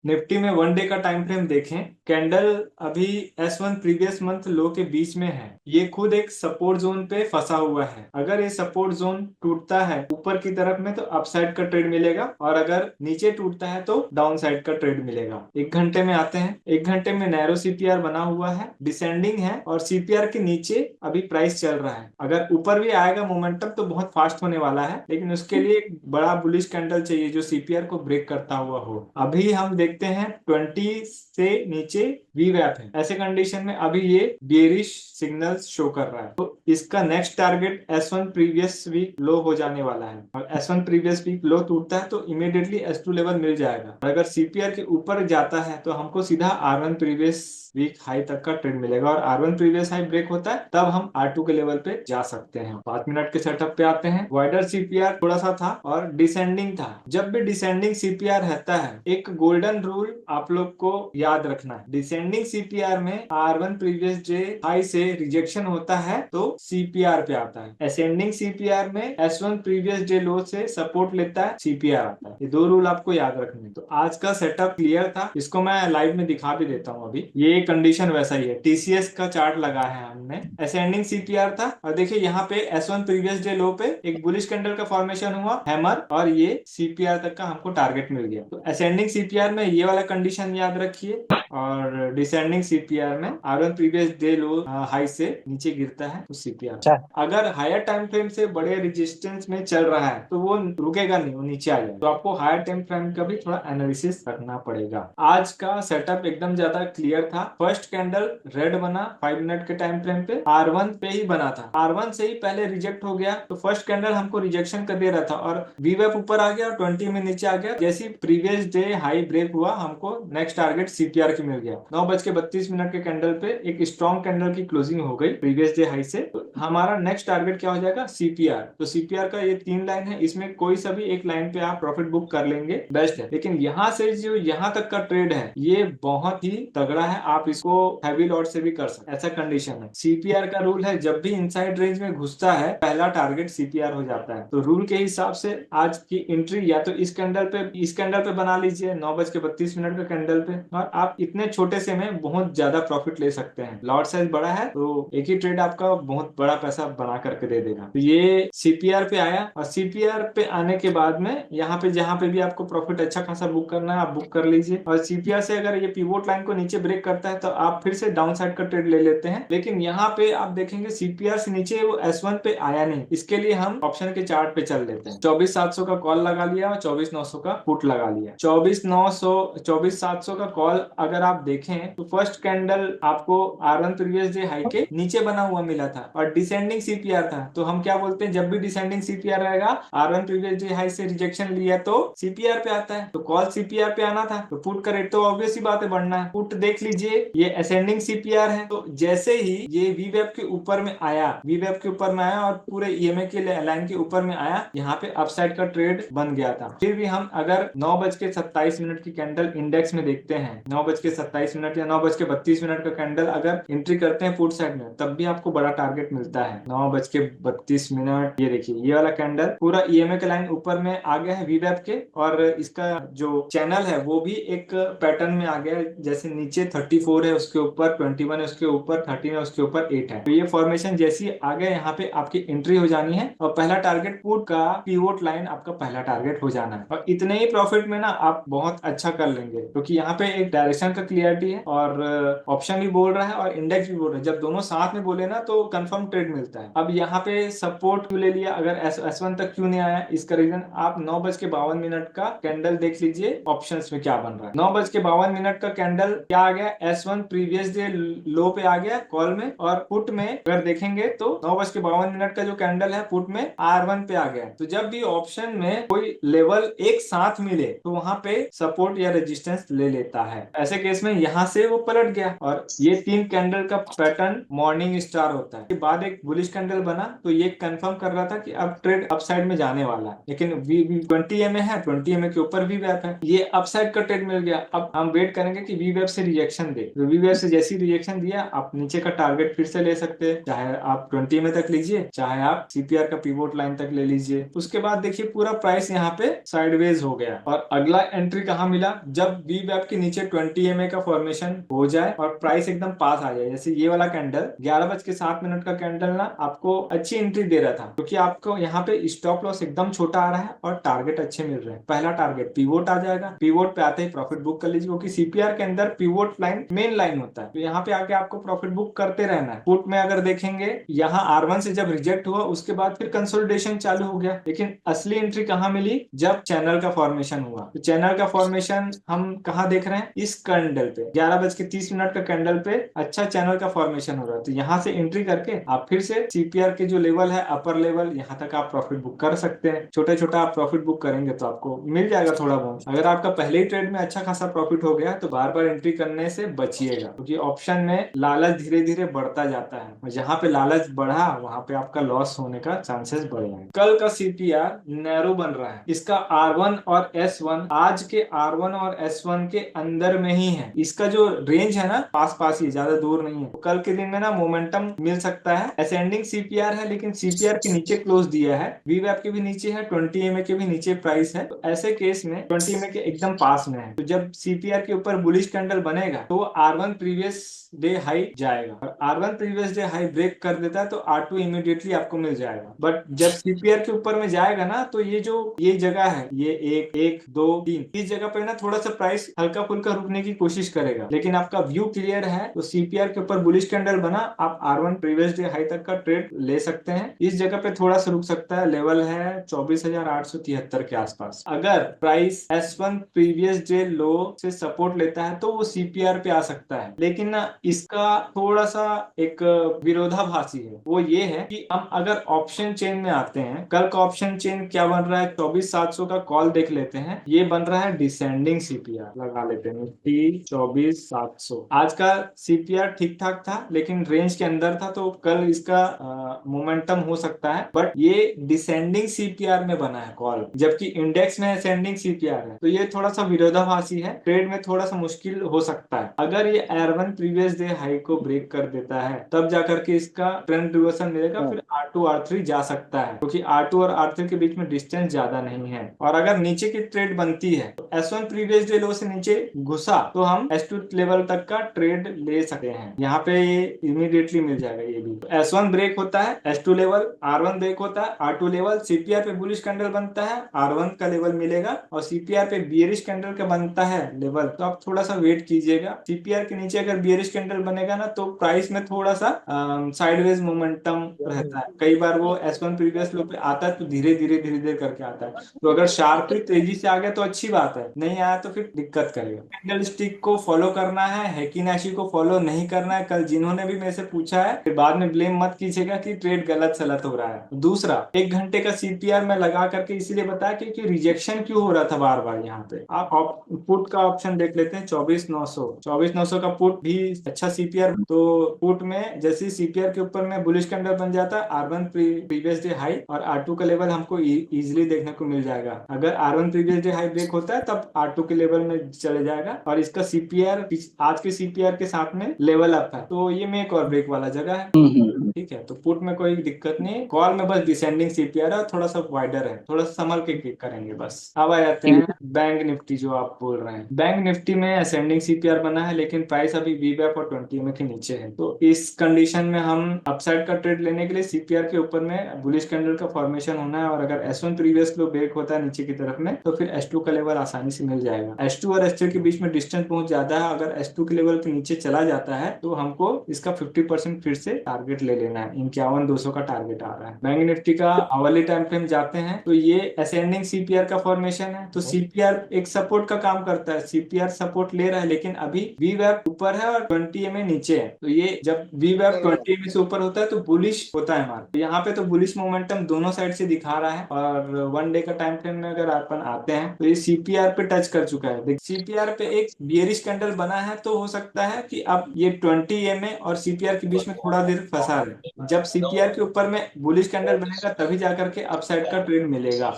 Nifty में 1 day का time frame देखें, कैंडल अभी S1 प्रीवियस मंथ लो के बीच में है। ये खुद एक सपोर्ट जोन पे फंसा हुआ है। अगर ये सपोर्ट जोन टूटता है ऊपर की तरफ में तो अपसाइड का ट्रेड मिलेगा, और अगर नीचे टूटता है तो डाउन साइड का ट्रेड मिलेगा। 1 घंटे में आते हैं। 1 घंटे में नैरो सीपीआर बना हुआ है, डिसेंडिंग है, और सीपीआर के नीचे अभी प्राइस चल रहा है। अगर ऊपर भी आएगा मोमेंटम तो बहुत फास्ट होने वाला है, लेकिन उसके लिए एक बड़ा बुलिश कैंडल चाहिए जो सीपीआर को ब्रेक करता हुआ हो। अभी हम देखते हैं 20 से नीचे वी वैप है। ऐसे कंडीशन में अभी ये बेरिश सिग्नल्स शो कर रहा है, तो इसका next target S1 previous week low हो जाने वाला है। और S1 प्रीवियस वीक लो टूटता है तो इमीडिएटली S2 लेवल मिल जाएगा। और अगर सीपीआर के ऊपर जाता है तो हमको सीधा R1 प्रीवियस वीक हाई तक का ट्रेड मिलेगा, और R1 प्रीवियस हाई ब्रेक होता है तब हम R2 के लेवल पे जा सकते हैं। 5 मिनट के सेटअप पे आते हैं। वाइडर सीपीआर थोड़ा सा था और डिसेंडिंग था। जब भी डिसेंडिंग सीपीआर रहता है, एक गोल्डन रूल आप लोग को याद रखना है। डिसेंडिंग सीपीआर में R1 प्रीवियस डे हाई से रिजेक्शन होता है तो सीपीआर पे आता है। असेंडिंग सीपीआर में S1 प्रीवियस डे लो से सपोर्ट लेता है, सीपीआर आता है। ये दो रूल आपको याद रखने हैं। तो आज का सेटअप क्लियर था, इसको मैं लाइव में दिखा भी देता हूँ। अभी ये कंडीशन वैसा ही है। टीसीएस का चार्ट लगा है हमने, असेंडिंग सीपीआर था, और देखिए यहाँ पे S1 प्रीवियस डे लो पे एक बुलिश कैंडल का फॉर्मेशन हुआ, हैमर, और ये सीपीआर तक का हमको टारगेट मिल गया। तो असेंडिंग सीपीआर में ये वाला कंडीशन याद रखिए, और डिसेंडिंग सीपीआर में R1 प्रीवियस डे लो हाई से नीचे गिरता है तो सीपीआर। अगर हायर टाइम फ्रेम से बड़े रेजिस्टेंस में चल रहा है तो वो रुकेगा नहीं, वो नीचे आ जाएगा। तो आपको हायर टाइम फ्रेम का भी थोड़ा एनालिसिस रखना पड़ेगा। आज का सेटअप एकदम ज्यादा क्लियर था। फर्स्ट कैंडल रेड बना 5 मिनट के टाइम फ्रेम पे, R1 पे ही बना था। R1 से ही पहले रिजेक्ट हो गया, तो फर्स्ट कैंडल हमको रिजेक्शन कर दे रहा था, और वीवेप ऊपर आ गया और 20 में नीचे आ गया। जैसे प्रीवियस डे हाई ब्रेक हुआ, हमको नेक्स्ट टारगेट सीपीआर की मिल गया। 9:32 के कैंडल पे एक स्ट्रॉन्ग कैंडल की क्लोजिंग हो गई प्रीवियस डे हाई से। तो हमारा नेक्स्ट टारगेट क्या हो जाएगा, सीपीआर। तो सीपीआर का ये 3 लाइन है, इसमें कोई सा भी एक लाइन पे आप प्रॉफिट बुक कर लेंगे, बेस्ट है। लेकिन यहाँ से जो यहाँ तक का ट्रेड है ये बहुत ही तगड़ा है, आप इसको हैवी लॉट से भी कर सकते हैं। ऐसा कंडीशन है। सीपीआर का रूल है, जब भी इनसाइड रेंज में घुसता है पहला टारगेट सीपीआर हो जाता है। तो रूल के हिसाब से आज की एंट्री या तो इस कैंडल पे बना लीजिए 9:32 का कैंडल पे, और आप इतने छोटे से में बहुत ज्यादा प्रॉफिट ले सकते हैं। लॉट साइज बड़ा है तो एक ही ट्रेड आपका बहुत बड़ा पैसा बना करके दे देगा। तो ये सीपीआर पे आया, और सीपीआर पे आने के बाद में यहाँ पे जहाँ पे भी आपको प्रॉफिट अच्छा खासा बुक करना है आप बुक कर लीजिए। और सीपीआर से अगर ये पिवोट लाइन को नीचे ब्रेक करता है तो आप फिर से डाउन साइड का ट्रेड ले लेते हैं। लेकिन यहाँ पे आप देखेंगे सीपीआर से नीचे वो S1 पे आया नहीं, इसके लिए हम ऑप्शन के चार्ट पे चल लेते हैं। 24,700 का कॉल लगा लिया और 24,900 का पुट लगा लिया। 24,700 का कॉल अगर आप देखें तो फर्स्ट कैंडल आपको R1 प्रीवियस डे हाई के नीचे बना हुआ मिला था, और डिसेंडिंग सीपीआर था। तो हम क्या बोलते हैं, जब भी डिसेंडिंग सीपीआर रहेगा, R1 प्रीवियस डे हाई से रिजेक्शन लिया तो सीपीआर पे आता है, तो कॉल सीपीआर पे आना था। तो पुट का रेट तो ऑब्वियस ही बात है बढ़ना है। पुट देख लीजिए, ये असेंडिंग सीपीआर है, तो जैसे ही ये वीवेब के ऊपर में आया, और पूरे ईएमए के लाइन के ऊपर में आया, यहाँ पे अपसाइड का ट्रेड बन गया था। फिर भी हम अगर 9:27 की कैंडल इंडेक्स में देखते हैं, 9:27 या 9:32 का कैंडल अगर एंट्री करते हैं पुट साइड में, तब भी आपको बड़ा टारगेट मिलता है। 9:32, ये देखिए ये वाला कैंडल पूरा ईएमए के लाइन ऊपर में आ गया है वीवेब के, और इसका जो चैनल है वो भी एक पैटर्न में आ गया है। जैसे नीचे 34 है, उसके ऊपर 21 है, उसके ऊपर 13 है, उसके ऊपर 8 है। तो ये फॉर्मेशन जैसी आ गया, यहाँ पे आपकी एंट्री हो जानी है, और पहला टारगेट पुट का पिवोट लाइन आपका पहला टारगेट हो जाना है। और इतने ही प्रॉफिट में ना आप बहुत अच्छा कर लेंगे, क्योंकि यहाँ पे एक डायरेक्शन का क्लियरिटी है, और ऑप्शन भी बोल रहा है और इंडेक्स भी बोल रहा है। जब दोनों साथ में बोले ना तो कंफर्म ट्रेड मिलता है। अब यहाँ पे सपोर्ट क्यों ले लिया, अगर S1 तक क्यों नहीं आया, इसका रीजन आप 9:52 का कैंडल देख लीजिए ऑप्शंस में क्या बन रहा है। 9:52 का कैंडल क्या आ गया, S1 प्रीवियस डे लो पे आ गया कॉल में, और पुट में अगर देखेंगे तो 9:52 का जो कैंडल है पुट में R1 पे आ गया। तो जब भी ऑप्शन में कोई लेवल एक साथ मिले तो वहां पे सपोर्ट या रेजिस्टेंस ले लेता है। ऐसे केस केस में यहाँ से वो पलट गया और ये 3 कैंडल का पैटर्न मॉर्निंग स्टार होता है। के बाद एक बुलिश कैंडल बना तो ये कंफर्म कर रहा था कि अब ट्रेड अपसाइड में जाने वाला है, लेकिन वी 20 MA है, 20 MA के ऊपर वी वैप है, ये अपसाइड का ट्रेड मिल गया। अब हम वेट करेंगे कि वी वैप से रिजेक्शन दे, तो वी वैप से जैसी रिजेक्शन दिया आप नीचे का टारगेट फिर से ले सकते हैं, चाहे आप 20 MA तक लीजिए, चाहे आप सीपीआर का पिवोट लाइन तक ले लीजिए। उसके बाद देखिए पूरा प्राइस यहाँ पे साइडवेज हो गया और अगला एंट्री कहाँ मिला, जब वी वैप के नीचे 20 MA का फॉर्मेशन हो जाए और प्राइस एकदम पास आ जाए। जैसे ये वाला कैंडल 11:07 का कैंडल ना आपको अच्छी एंट्री दे रहा था, क्योंकि आपको यहाँ पे स्टॉप लॉस एकदम छोटा आ रहा है और टारगेट अच्छे मिल रहे हैं। पहला टारगेट पिवोट आ जाएगा, पिवोट पे आते ही प्रॉफिट बुक कर लीजिए, क्योंकि सीपीआर के अंदर पिवोट लाइन मेन लाइन होता है, तो यहाँ पे आके आपको प्रॉफिट बुक करते रहना है। पुट में अगर देखेंगे यहाँ R1 से जब रिजेक्ट हुआ उसके बाद फिर कंसोलिडेशन चालू हो गया, लेकिन असली एंट्री कहाँ मिली, जब चैनल का फॉर्मेशन हुआ। तो चैनल का फॉर्मेशन हम कहाँ देख रहे हैं, इस कैंडल पे 11:30 का कैंडल पे अच्छा चैनल का फॉर्मेशन हो रहा है। तो यहाँ से एंट्री करके आप फिर से सीपीआर के जो लेवल है अपर लेवल, यहाँ तक आप प्रॉफिट बुक कर सकते हैं। छोटे छोटा आप प्रॉफिट बुक करेंगे तो आपको मिल जाएगा थोड़ा बहुत। अगर आपका पहले ही ट्रेड में अच्छा खासा प्रॉफिट हो गया तो बार बार एंट्री करने से बचिएगा, क्योंकि ऑप्शन में लालच धीरे धीरे बढ़ता जाता है और जहाँ पे लालच बढ़ा वहां पे आपका लॉस होने का चांसेस बढ़ जाएंगे। कल का सीपीआर नैरो बन रहा है, इसका R1 और S1 आज के R1 और S1 के अंदर में ही है, इसका जो रेंज है ना पास पास ही, ज्यादा दूर नहीं है। तो कल के दिन में ना मोमेंटम मिल सकता है। असेंडिंग सीपीआर है लेकिन सीपीआर के नीचे क्लोज दिया है, वीवैप के भी नीचे है, 20 MA के भी नीचे प्राइस है। तो ऐसे केस में 20 MA के एकदम पास में है, तो जब सीपीआर के ऊपर बुलिश कैंडल बनेगा तो R1 प्रीवियस डे हाई जाएगा और R1 previous day high break कर देता है तो R2 इमीडिएटली आपको मिल जाएगा। बट जब सीपीआर के ऊपर में जाएगा ना तो ये जगह है, ये 1, 2, 3, इस जगह पे ना थोड़ा सा प्राइस हल्का फुल्का रुकने की कोशिश करेगा, लेकिन आपका व्यू क्लियर है तो सीपीआर के ऊपर बुलिश कैंडल बना, आप R1 प्रीवियस डे हाई तक का ट्रेड ले सकते हैं। इस जगह पे थोड़ा सा रुक सकता है, लेवल है 24,873 के आसपास। अगर प्राइस S1 प्रीवियस डे लो से सपोर्ट लेता है तो वो सीपीआर पे आ सकता है, लेकिन ना इसका थोड़ा सा एक विरोधाभासी है, वो ये है कि हम अगर ऑप्शन चेन में आते हैं, कल का ऑप्शन चेन क्या बन रहा है, 24,700 का कॉल देख लेते हैं, ये बन रहा है डिसेंडिंग सीपीआर, लगा लेते हैं निफ्टी 24,700। आज का सीपीआर ठीक ठाक था लेकिन रेंज के अंदर था, तो कल इसका मोमेंटम हो सकता है, बट ये डिसेंडिंग सीपीआर में बना है कॉल, जबकि इंडेक्स में असेंडिंग सीपीआर है, तो ये थोड़ा सा विरोधाभासी है, ट्रेड में थोड़ा सा मुश्किल हो सकता है। अगर ये R1 प्रीवियस डे हाई को ब्रेक कर देता है तब जाकर के इसका ट्रेंड रिवर्सल मिलेगा, फिर R2 R3 जा सकता है, क्योंकि R2 और R3 के बीच में डिस्टेंस ज्यादा नहीं है। और अगर नीचे की ट्रेड बनती है तो S1 प्रीवियस डे लो से नीचे घुसा तो हम S2 लेवल तक का ट्रेड ले सकते हैं, यहाँ पे ये इमीडिएटली मिल जाएगा। ये भी तो S1 ब्रेक होता है, S2 लेवल, R1 ब्रेक होता है, R2 लेवल, सीपीआर पे बुलिश कैंडल बनता है, R1 का लेवल मिलेगा, और सीपीआर पे बियरिश कैंडल का बनता है लेवल, तो आप थोड़ा सा वेट कीजिएगा। सीपीआर के नीचे अगर बियरिश कैंडल बनेगा ना तो प्राइस में थोड़ा सा साइडवेज मोमेंटम रहता है। कई बार वो S1 प्रीवियस लो पे आता है तो धीरे धीरे करके आता है, तो अगर शार्पली तेजी से आ गया तो अच्छी बात है, नहीं आया तो फिर दिक्कत करेगा। कैंडल स्टिक को फॉलो करना है, हैकिनाशी को फॉलो नहीं करना है। कल जिन्होंने भी मेरे से पूछा है फिर बाद में ब्लेम मत कीजिएगा कि ट्रेड गलत सलत हो रहा है। दूसरा, 1 घंटे का सीपीआर में लगा करके इसीलिए बताया क्योंकि रिजेक्शन क्यों हो रहा था बार बार। यहाँ पे आप पुट का ऑप्शन देख लेते हैं, 24,900 का पुट भी अच्छा सीपीआर। तो पुट में जैसे सीपीआर के ऊपर में बुलिश कैंडल बन जाता है, R1 प्रीवियस डे हाई और R2 का लेवल हमको इजीली देखने को मिल जाएगा। अगर R1 previous day high break होता है तब R2 के लेवल में चले जाएगा और इसका सीपीआर आज के सीपीआर के साथ में लेवल अप है, तो ये मेक और ब्रेक वाला जगह है। ठीक है, तो पुट में कोई दिक्कत नहीं, कॉल में बस डिसेंडिंग सीपीआर है, थोड़ा सा वाइडर है, थोड़ा सा संभल के क्लिक करेंगे बस। अब आ जाते हैं बैंक निफ्टी, जो आप बोल रहे हैं। बैंक निफ्टी में असेंडिंग सीपीआर बना है लेकिन प्राइस अभी वीवैप और 20 MA के नीचे है, तो इस कंडीशन में हम अपसाइड का ट्रेड लेने के लिए सीपीआर के ऊपर में बुलिश कैंडल का फॉर्मेशन होना है, और अगर S1 प्रीवियस लो ब्रेक होता है नीचे की तरफ में तो फिर S2 का लेवल आसानी से मिल जाएगा। S2 और S3 के बीच में डिस्टेंस बहुत ज्यादा है, अगर S2 के लेवल के नीचे चला जाता है तो हमको इसका 50% फिर से टारगेट ले लेना है, 51,200 का टारगेट आ रहा है। बैंक निफ्टी का आवरली टाइम फ्रेम जाते हैं तो ये असेंडिंग सीपीआर का फॉर्मेशन है, तो सीपीआर एक सपोर्ट का काम करता है, सीपीआर सपोर्ट ले रहा है लेकिन अभी वीवैप ऊपर है और 20 MA नीचे है, तो ये जब वीवैप 20 MA से ऊपर होता है तो बुलिश होता है मार्केट। यहाँ पे तो बुलिश मोमेंटम दोनों साइड से दिखा रहा है, और 1 डे का टाइम फ्रेम में अगर अपन आते हैं तो ये सीपीआर पे टच कर चुका है। सीपीआर पे एक बियरिश कैंडल बना है तो हो सकता है कि अब ये 20 EMA और सीपीआर के बीच में थोड़ा देर फंसा रहे। जब सीपीआर के ऊपर में बुलिश कैंडल बनेगा तभी जाकर के अपसाइड का ट्रेंड मिलेगा।